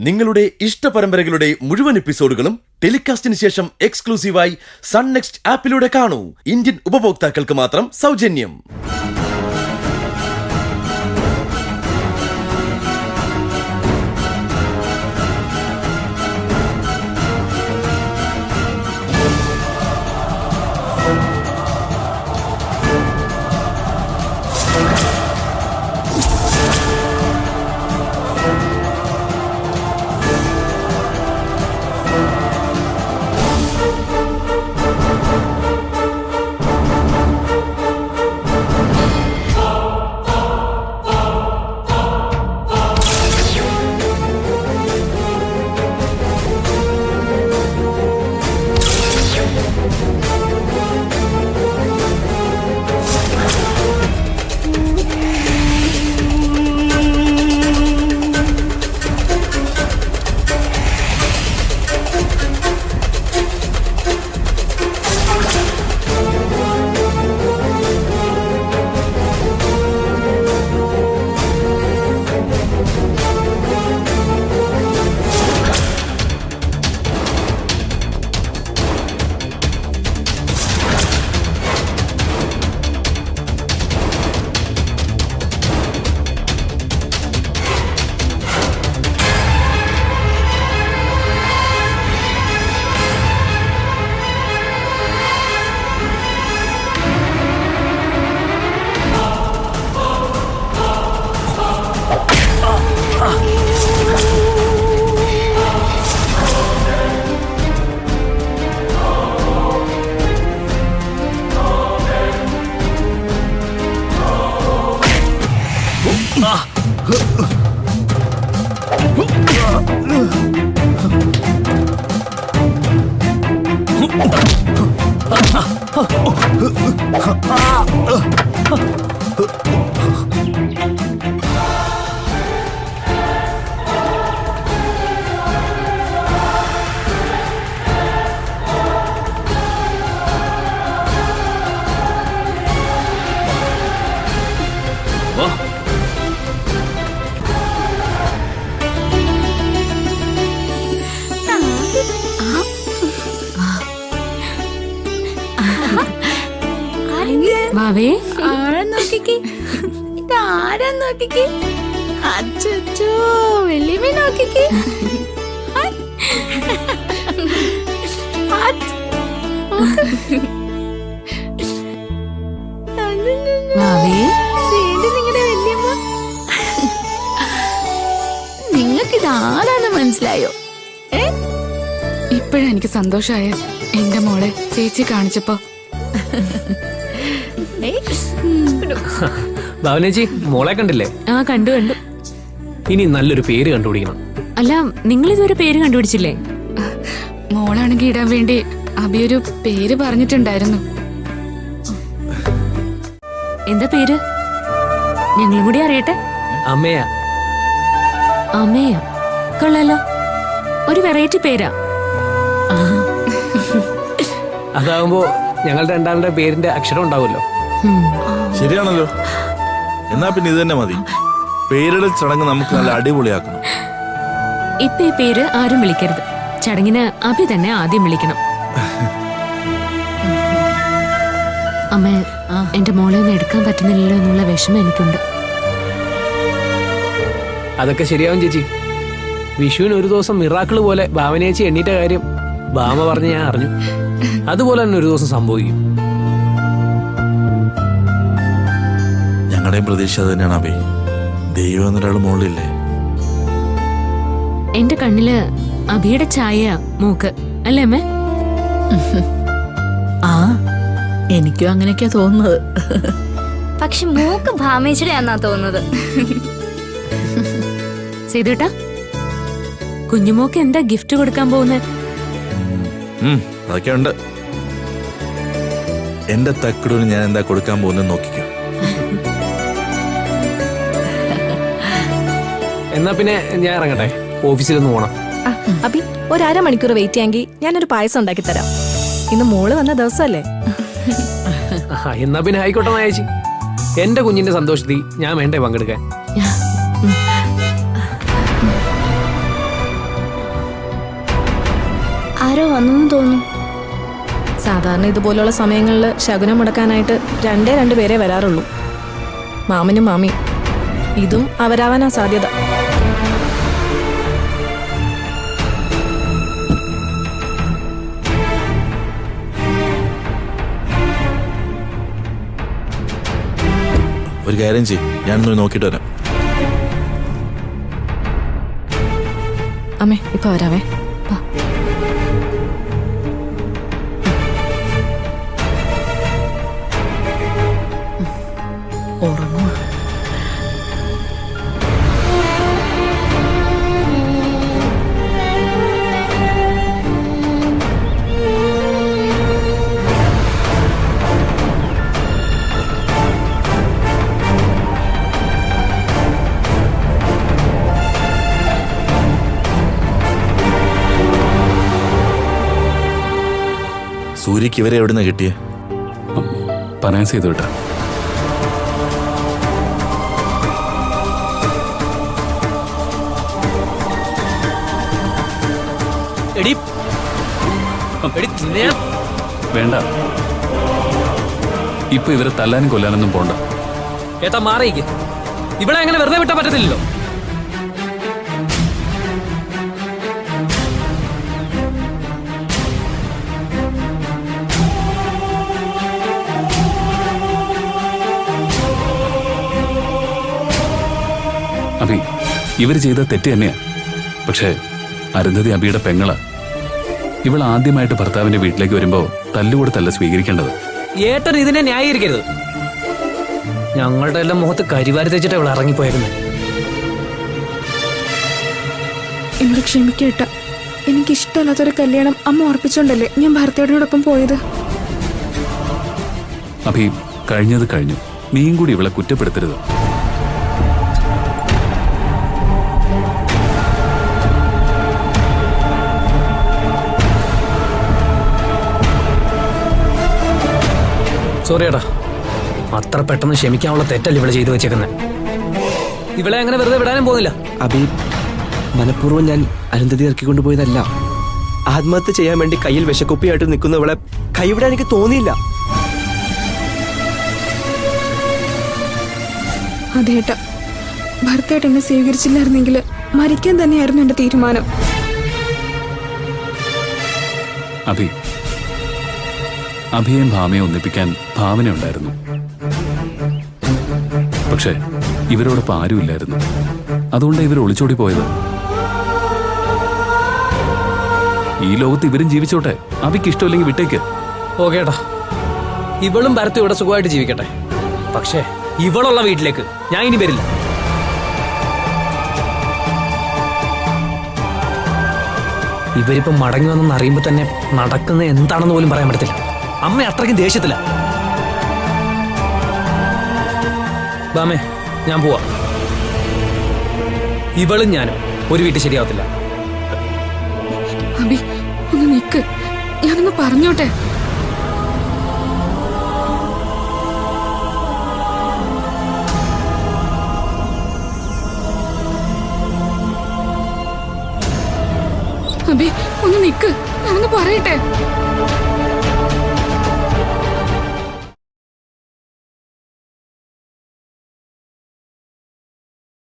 നിങ്ങളുടെ ഇഷ്ട പരമ്പരകളുടെ മുഴുവൻ എപ്പിസോഡുകളും ടെലികാസ്റ്റിന് ശേഷം എക്സ്ക്ലൂസീവായി സൺ നെക്സ്റ്റ് ആപ്പിലൂടെ കാണൂ. ഇന്ത്യൻ ഉപഭോക്താക്കൾക്ക് മാത്രം സൗജന്യം. അച്ചോ വെള്ളിമീൻ നോക്കിക്കേ. നിങ്ങൾക്ക് ഇതാരാന്ന് മനസ്സിലായോ? ഇപ്പോഴെനിക്ക് സന്തോഷായ എന്റെ മോളെ ചേച്ചി കാണിച്ചപ്പോ. ഭാവനേച്ചി മോളെ കണ്ടില്ലേ? ആ കണ്ടു. ഇനി നല്ലൊരു പേര് കണ്ടുപിടിക്കണം. അല്ല, നിങ്ങൾ ഇതുവരെ പേര് കണ്ടുപിടിച്ചില്ലേ? മോളാണെങ്കിൽ ഇടാൻ വേണ്ടി അഭിയൊരു പേര് പറഞ്ഞിട്ടുണ്ടായിരുന്നു. എന്താ പേര്? ഞങ്ങളും കൂടി അറിയട്ടെ. അമ്മയാ. അമ്മയാ? കൊള്ളാലോ, ഒരു വെറൈറ്റി പേരാ. അതാവുമ്പോ ഞങ്ങൾ രണ്ടാളുടെ പേരിന്റെ അക്ഷരം ഉണ്ടാവുമല്ലോ. ശരിയാണല്ലോ. എന്നാ പിന്നെ ഇത് തന്നെ മതി. പേരിടൽ ചടങ്ങ് നമുക്ക് നല്ല അടിപൊളിയാക്കണം. ഇപ്പൊ ഈ പേര് ആരും വിളിക്കരുത്. ചടങ്ങിന് അഭി തന്നെ ആദ്യം വിളിക്കണം. അമ്മ, എന്റെ മോളെ ഒന്നും എടുക്കാൻ പറ്റുന്നില്ലല്ലോ എന്നുള്ള വിഷമം എനിക്കുണ്ട്. അതൊക്കെ ശരിയാവും ചേച്ചി. വിഷുവിന് ഒരു ദിവസം മിറാക്കിള് പോലെ ഭാവനേച്ചി എണ്ണീറ്റ കാര്യം ഭാമ പറഞ്ഞ് ഞാൻ അറിഞ്ഞു. അതുപോലെ തന്നെ ഒരു ദിവസം സംഭവിക്കും. ഞങ്ങളുടെയും പ്രതീക്ഷ അത് തന്നെയാണ് അഭി. ദൈവം എന്നൊരാൾ മുകളിലില്ലേ? എന്റെ കണ്ണില് അഭിയുടെ ഛായ മൂക്ക് അല്ലേ അമ്മേ? ആ, എനിക്കും അങ്ങനെയൊക്കെയാ തോന്നുന്നത്. പക്ഷെ മൂക്ക് ഭാമേച്ചിടെയാന്നാ തോന്നുന്നത്. സേതുട്ടാ, കുഞ്ഞുമോക്ക് എന്താ ഗിഫ്റ്റ് കൊടുക്കാൻ പോകുന്നത്? അതൊക്കെ ഉണ്ട്. എന്റെ തക്കടൂന് ഞാൻ എന്താ കൊടുക്കാൻ പോകുന്നത് നോക്കിക്കോ. എന്നാ പിന്നെ ഞാൻ ഇറങ്ങട്ടെ, ഓഫീസിലൊന്ന് പോണം. അബി, ഒരു അരമണിക്കൂർ വെയിറ്റ് ചെയ്യാമെങ്കിൽ ഞാനൊരു പായസം ഉണ്ടാക്കി തരാം. ഇന്ന് മോള് വന്ന ദിവസമല്ലേ? എന്നാ പിന്നെ ആയിക്കോട്ടെ ചേച്ചി. എന്റെ കുഞ്ഞിന്റെ സന്തോഷത്തിൽ ഞാൻ വേണ്ടേ പങ്കെടുക്കാൻ? ആരോ വന്നു തോന്നുന്നു. സാധാരണ ഇതുപോലുള്ള സമയങ്ങളിൽ ശകുനം മുടക്കാനായിട്ട് 2 പേരെ വരാറുള്ളൂ. മാമനും മാമിയും. ഇതും അവരാവാനാ സാധ്യത. ഒരു കാര്യം ചെയ്യ്, ഞാനൊന്ന് നോക്കിയിട്ട് വരാം. അമ്മേ ഇപ്പൊ വരാവേ. വാ. ഉറങ്ങുക. സൂര്യക്ക് ഇവരെ എവിടുന്ന കിട്ടിയേ? പറയാൻ ചെയ്തു കേട്ടാ. എടി എടി നിന്നെ ഞാൻ- വേണ്ട, ഇപ്പൊ ഇവരെ തല്ലാനും കൊല്ലാനൊന്നും പോണ്ട. ഏട്ടാ മാറിയിക്ക്. ഇവിടെ അങ്ങനെ വെറുതെ വിട്ടാൻ പറ്റത്തില്ലല്ലോ. അഭി, ഇവര് ചെയ്ത തെറ്റ് തന്നെയാ. പക്ഷേ അരുന്ധതി അഭിയുടെ പെങ്ങളാ. ഇവൾ ആദ്യമായിട്ട് ഭർത്താവിന്റെ വീട്ടിലേക്ക് വരുമ്പോ തല്ലുകൊടുത്തല്ല സ്വീകരിക്കേണ്ടത്. ഏട്ടൻ ഇതിനെ ന്യായീകരിക്കരുത്. ഞങ്ങളുടെ എല്ലാം മുഖത്ത് കരിവാരി തെച്ചിട്ട് ഇവിടെ ഇറങ്ങിപ്പോയിരുന്നത്. എന്നോട് ക്ഷമിക്കേട്ട. എനിക്കിഷ്ടമല്ലാത്തൊരു കല്യാണം അമ്മ ഉറപ്പിച്ചോണ്ടല്ലേ ഞാൻ ഭർത്താവിനോടൊപ്പം പോയത്. അഭി, കഴിഞ്ഞത് കഴിഞ്ഞു. നീയും കൂടി ഇവളെ കുറ്റപ്പെടുത്തരുത്. സോറി ഏട്ടാ, അത്ര പെട്ടെന്ന് ക്ഷമിക്കാനുള്ള തെറ്റല്ല ഇവിടെ ചെയ്തു വെച്ചേക്കുന്നത്. ഇവളെ അങ്ങനെ വെറുതെ വിടാനും പോകുന്നില്ല. അഭി, മനഃപൂർവ്വം ഞാൻ അരുന്ധതി ഇറക്കിക്കൊണ്ടുപോയതല്ല. ആത്മഹത്യ ചെയ്യാൻ വേണ്ടി കയ്യിൽ വിശക്കുപ്പിയായിട്ട് നിൽക്കുന്നവളെ കൈവിടാൻ എനിക്ക് തോന്നിയില്ല. അതേട്ട, ഭർത്തായിട്ട് എന്നെ സ്വീകരിച്ചില്ലായിരുന്നെങ്കിൽ മരിക്കാൻ തന്നെയായിരുന്നു എന്റെ തീരുമാനം. അഭി, അഭിയും ഭാമയെ ഒന്നിപ്പിക്കാൻ ഭാവനയുണ്ടായിരുന്നു. പക്ഷേ ഇവരോടൊപ്പം ആരുമില്ലായിരുന്നു. അതുകൊണ്ട് ഇവർ ഒളിച്ചോടി പോയത്. ഈ ലോകത്ത് ഇവരും ജീവിച്ചോട്ടെ. അഭിക്ക് ഇഷ്ടമില്ലെങ്കിൽ വിട്ടേക്ക്. ഓക്കേട്ടാ, ഇവളും ഭരത്തും ഇവിടെ സുഖമായിട്ട് ജീവിക്കട്ടെ. പക്ഷേ ഇവളുള്ള വീട്ടിലേക്ക് ഞാൻ ഇനി വരില്ല. ഇവരിപ്പം മടങ്ങി വന്നെന്ന് അറിയുമ്പോൾ തന്നെ നടക്കുന്നത് എന്താണെന്ന് പോലും പറയാൻ പറ്റത്തില്ല. അമ്മ അത്രയ്ക്കും ദേഷ്യത്തില്ല. ബാമേ, ഞാൻ പോവാ. ഇവളും ഞാനും ഒരു വീട്ടിൽ ശരിയാവത്തില്ല. അബി, ഒന്ന് നിക്ക്, ഞാനൊന്ന് പറഞ്ഞോട്ടെ. അബി, ഒന്ന് നിക്ക്, ഞാനൊന്ന് പറയട്ടെ.